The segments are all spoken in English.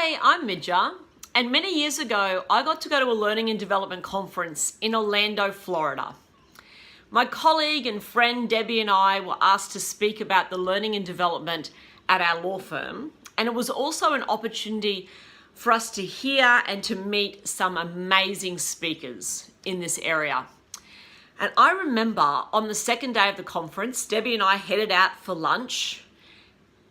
Hey, I'm Midja, and many years ago, I got to go to a learning and development conference in Orlando, Florida. My colleague and friend Debbie and I were asked to speak about the learning and development at our law firm, and it was also an opportunity for us to hear and to meet some amazing speakers in this area. And I remember on the second day of the conference, Debbie and I headed out for lunch.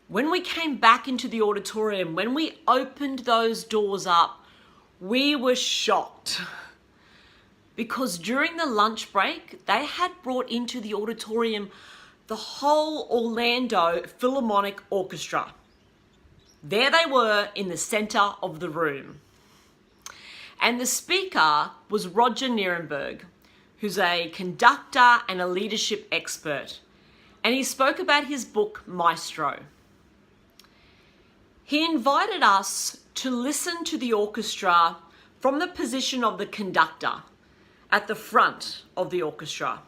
When we came back into the auditorium, when we opened those doors up, we were shocked. Because during the lunch break, they had brought into the auditorium the whole Orlando Philharmonic Orchestra. There they were in the center of the room. And the speaker was Roger Nierenberg, who's a conductor and a leadership expert. And he spoke about his book, Maestro. He invited us to listen to the orchestra from the position of the conductor at the front of the orchestra.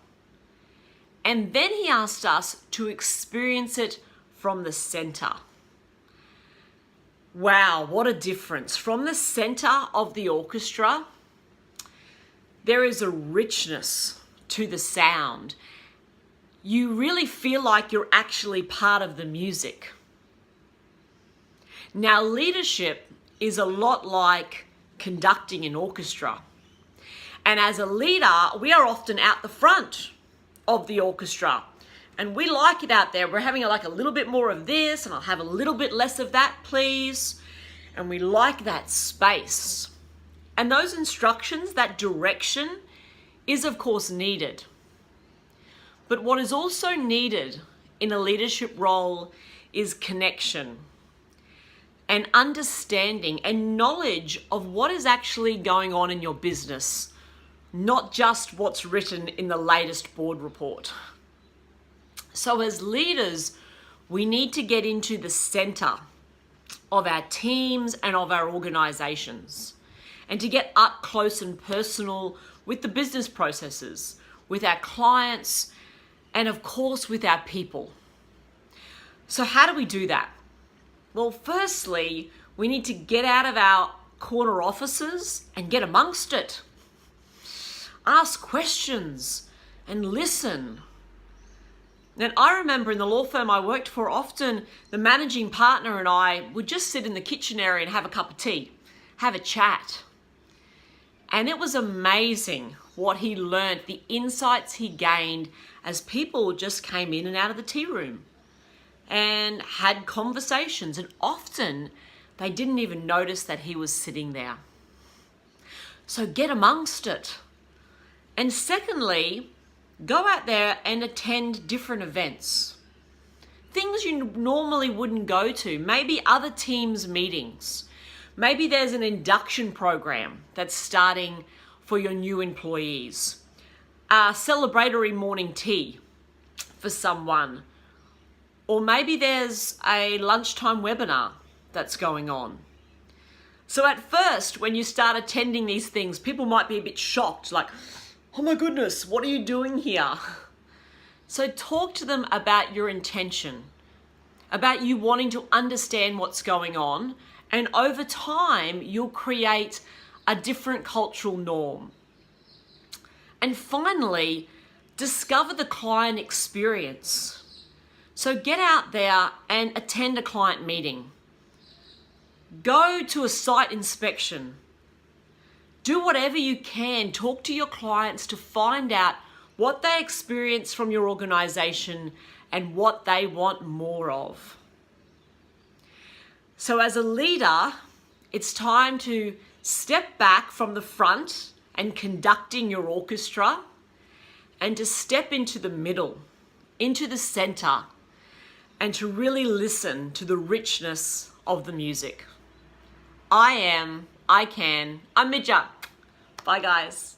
And then he asked us to experience it from the center. Wow, what a difference. From the center of the orchestra, there is a richness to the sound. You really feel like you're actually part of the music. Now, leadership is a lot like conducting an orchestra. And as a leader, we are often out the front of the orchestra. And we like it out there. We're having like a little bit more of this, and I'll have a little bit less of that, please. And we like that space. And those instructions, that direction, is of course needed. But what is also needed in a leadership role is connection and understanding and knowledge of what is actually going on in your business, not just what's written in the latest board report. So as leaders, we need to get into the center of our teams and of our organizations, and to get up close and personal with the business processes, with our clients, and of course with our people. So how do we do that? Well, firstly, we need to get out of our corner offices and get amongst it. Ask questions and listen. And I remember in the law firm I worked for, often the managing partner and I would just sit in the kitchen area and have a cup of tea, have a chat. And it was amazing what he learned, the insights he gained as people just came in and out of the tea room and had conversations, and often they didn't even notice that he was sitting there. So get amongst it. And secondly, go out there and attend different events. Things you normally wouldn't go to, maybe other teams' meetings. Maybe there's an induction program that's starting for your new employees. A celebratory morning tea for someone. Or maybe there's a lunchtime webinar that's going on. So at first, when you start attending these things, people might be a bit shocked, like, oh my goodness, what are you doing here? So talk to them about your intention, about you wanting to understand what's going on, and over time, you'll create a different cultural norm. And finally, discover the client experience. So get out there and attend a client meeting. Go to a site inspection. Do whatever you can. Talk to your clients to find out what they experience from your organization and what they want more of. So as a leader, it's time to step back from the front and conducting your orchestra, and to step into the middle, into the center, and to really listen to the richness of the music. I'm Midja. Bye guys.